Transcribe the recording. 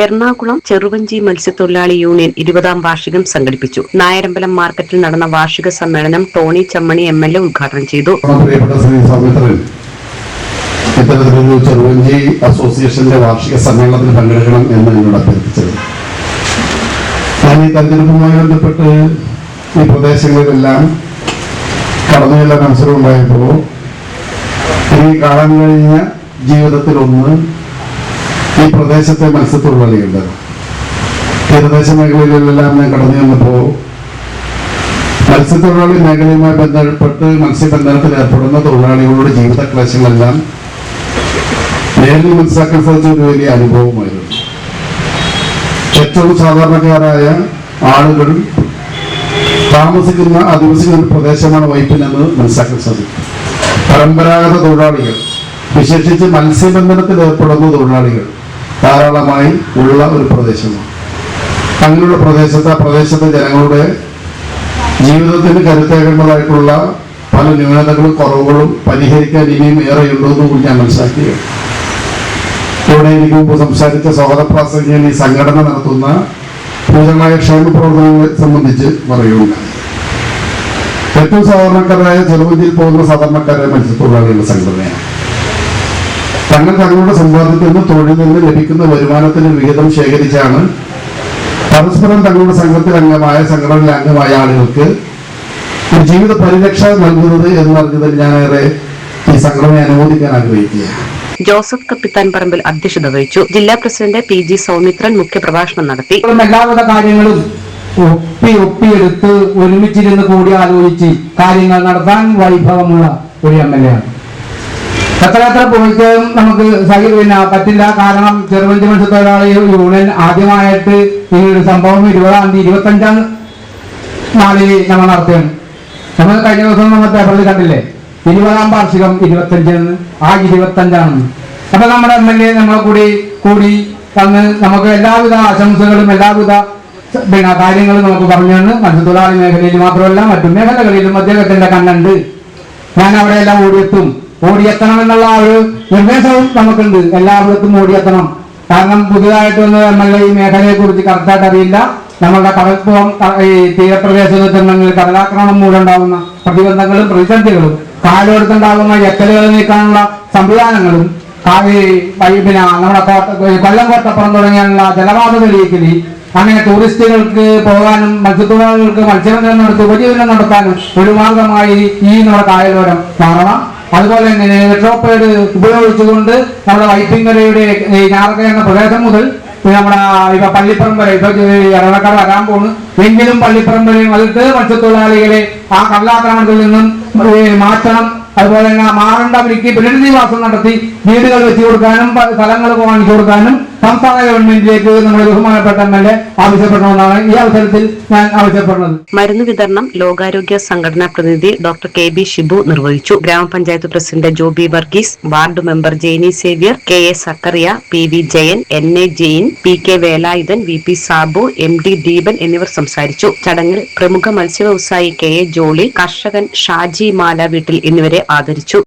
എറണാകുളം ചെറുവഞ്ചി മത്സ്യത്തൊഴിലാളി യൂണിയൻ 20ാം വാർഷികം സംഘടിപ്പിച്ചു. നായരമ്പലം മാർക്കറ്റിൽ നടന്ന വാർഷിക സമ്മേളനം ടോണി ചമ്മണി MLA ഉദ്ഘാടനം ചെയ്തു. ഇത്തരത്തിലൊരു ചെറുവഞ്ചി അസോസിയേഷന്റെ വാർഷിക സമ്മേളനത്തിൽ പങ്കെടുക്കണം എന്ന് എന്നോട് അഭ്യർത്ഥിച്ചത്. ഞാൻ ഈ തെരഞ്ഞെടുപ്പുമായി ബന്ധപ്പെട്ട് ഈ പ്രദേശങ്ങളിലെല്ലാം കടന്നു ചെല്ലാൻ അവസരം ഉണ്ടായപ്പോൾ എനിക്ക് കാണാൻ കഴിഞ്ഞ ജീവിതത്തിലൊന്ന് ഈ പ്രദേശത്തെ മത്സ്യത്തൊഴിലാളികളുടെ തീരദേശ മേഖലയിലെല്ലാം ഞാൻ കടന്നു ചെന്നപ്പോൾ മത്സ്യത്തൊഴിലാളി മേഖലയുമായി ബന്ധപ്പെട്ട് മത്സ്യബന്ധനത്തിൽ ഏർപ്പെടുന്ന തൊഴിലാളികളുടെ ജീവിത ക്ലേശങ്ങളെല്ലാം നേരിൽ മനസ്സിലാക്കാൻ സാധിച്ച ഒരു വലിയ അനുഭവമായിരുന്നു. ഏറ്റവും സാധാരണക്കാരായ ആളുകൾ താമസിക്കുന്ന അധിവസിക്കുന്ന ഒരു പ്രദേശമാണ് വൈപ്പിനെന്ന് മനസ്സിലാക്കാൻ സാധിക്കും. പരമ്പരാഗത തൊഴിലാളികൾ, വിശേഷിച്ച് മത്സ്യബന്ധനത്തിൽ ഏർപ്പെടുന്ന തൊഴിലാളികൾ ധാരാളമായി ഉള്ള ഒരു പ്രദേശമാണ്. അങ്ങനെയുള്ള പ്രദേശത്തെ ജനങ്ങളുടെ ജീവിതത്തിന് കരുത്തേകേണ്ടതായിട്ടുള്ള പല ന്യൂനതകളും കുറവുകളും പരിഹരിക്കാൻ ഇനിയും ഏറെയുണ്ടോ എന്ന് ഞാൻ മനസ്സിലാക്കുകയാണ്. ഇവിടെ എനിക്ക് മുമ്പ് സംസാരിച്ച സ്വാഗതപ്രാസംഗികൻ ഈ സംഘടന നടത്തുന്ന പൂജകളായ ക്ഷേമ പ്രവർത്തനങ്ങളെ സംബന്ധിച്ച് പറയുകയുണ്ടായി. ഏറ്റവും സാധാരണക്കാരായ ചെറുവഞ്ചിയിൽ പോകുന്ന സാധാരണക്കാരായ മത്സ്യത്തൊഴിലാളികളുടെ സംഘടനയാണ്. തങ്ങളുടെ സമ്പാദ്യത്തിൽ നിന്ന് തൊഴിൽ നിന്ന് ലഭിക്കുന്ന വരുമാനത്തിന് വിഹിതം ശേഖരിച്ചാണ് പരസ്പരം തങ്ങളുടെ സംഘടനയിലെ അംഗമായ ആളുകൾക്ക് ഒരു ജീവിത പരിരക്ഷ നൽകുന്നത് എന്നറിഞ്ഞതിൽ ഞാനേറെ ഈ സംഘടനയെ അനുമോദിക്കാൻ ആഗ്രഹിക്കുകയാണ്. ജോസഫ് കപ്പിത്താൻ പറമ്പിൽ അധ്യക്ഷത വഹിച്ചു. ജില്ലാ പ്രസിഡന്റ് PG സൗമിത്രൻ മുഖ്യപ്രഭാഷണം നടത്തി. എല്ലാവിധ കാര്യങ്ങളും ഒപ്പിയെടുത്ത് ഒരുമിച്ചിരുന്ന് കൂടി ആലോചിച്ച് കാര്യങ്ങൾ നടത്താൻ വൈഭവമുള്ള ഒരു MLA ആണ്. എത്ര പോയിക്കും നമുക്ക് പറ്റില്ല. കാരണം ചെറുവഞ്ചി മത്സ്യത്തൊഴിലാളി യൂണിയൻ ആദ്യമായിട്ട് ഈ ഒരു സംഭവം 20ാം തീയതി 25ാം നാളിൽ നമ്മൾ നടത്തുകയാണ്. നമ്മൾ കഴിഞ്ഞ ദിവസം നമ്മൾ പേപ്പറിൽ കണ്ടില്ലേ, 20ാം വാർഷികം 25 ആ 25ആണ്. അപ്പൊ നമ്മുടെ MLA നമ്മളെ കൂടി തന്ന് നമുക്ക് എല്ലാവിധ ആശംസകളും എല്ലാവിധ കാര്യങ്ങളും നമുക്ക് പറഞ്ഞാണ്. മത്സ്യത്തൊഴിലാളി മേഖലയിൽ മാത്രമല്ല മറ്റു മേഖലകളിലും അദ്ദേഹത്തിന്റെ കണ്ണുണ്ട്. ഞാൻ അവിടെയെല്ലാം ഓടിയെത്തണം എന്നുള്ള ഒരു നിർദ്ദേശവും നമുക്കുണ്ട്. എല്ലായിടത്തും ഓടിയെത്തണം. കാരണം പുതുതായിട്ട് വന്ന MLA ഈ മേഖലയെ കുറിച്ച് കറക്റ്റായിട്ട് അറിയില്ല. നമ്മളുടെ കടൽപ്പുറം ഈ തീരപ്രദേശത്തുണ്ടെങ്കിൽ കടലാക്രമണം മൂലം ഉണ്ടാകുന്ന പ്രതിബന്ധങ്ങളും പ്രതിസന്ധികളും കാലോടത്തുണ്ടാകുന്ന എക്കലുകൾ നീക്കാനുള്ള സംവിധാനങ്ങളും നമ്മുടെ കൊല്ലം കോട്ടപ്പുറം തുടങ്ങിയുള്ള ജലപാത തെളിയിക്കലി അങ്ങനെ ടൂറിസ്റ്റുകൾക്ക് പോകാനും മത്സ്യത്തൊഴിലാളികൾക്ക് മത്സ്യബന്ധനം നടത്തി ഉപജീവനം നടത്താനും ഒരു മാർഗമായി ഈ നമ്മുടെ കായലോരം മാറണം. അതുപോലെ തന്നെ നെട്രോപ്പേഡ് ഉപയോഗിച്ചുകൊണ്ട് നമ്മുടെ വൈപ്പിങ്കരയുടെ ഞാറക എന്ന പ്രദേശം മുതൽ നമ്മുടെ ഇപ്പൊ പള്ളിപ്പുറം വരെ ഇപ്പൊ എറണാകുളം വരാൻ പോകുന്നു. എങ്കിലും പള്ളിപ്പുറം വരെയും അതിട്ട് മത്സ്യത്തൊഴിലാളികളെ ആ കടലാക്രമണത്തിൽ നിന്നും മാറ്റണം. അതുപോലെ തന്നെ മാറേണ്ടവർക്ക് പുനരധിവാസം നടത്തി വീടുകൾ വെച്ചു കൊടുക്കാനും സ്ഥലങ്ങൾ വാങ്ങിച്ചു കൊടുക്കാനും സംസ്ഥാന ഗവൺമെന്റിലേക്ക് നമ്മുടെ ബഹുമാനപ്പെട്ട MLA ആവശ്യപ്പെടണമെന്നാണ് ഈ അവസരത്തിൽ ഞാൻ ആവശ്യപ്പെടുന്നത്. മരുന്ന് വിതരണം ലോകാരോഗ്യ സംഘടനാ പ്രതിനിധി ഡോക്ടർ KB ഷിബു നിർവഹിച്ചു. ഗ്രാമപഞ്ചായത്ത് president Joby Varghese, ward member Jeni Xavier, KA Zacharia, PV Jayan, NA Jain, PK Velayudhan, VP Sabu, MD Deepan എന്നിവർ സംസാരിച്ചു. ചടങ്ങിൽ പ്രമുഖ മത്സ്യ വ്യവസായി KA ജോളി, കർഷകൻ ഷാജി മാല വീട്ടിൽ എന്നിവരെ ആദരിച്ചു.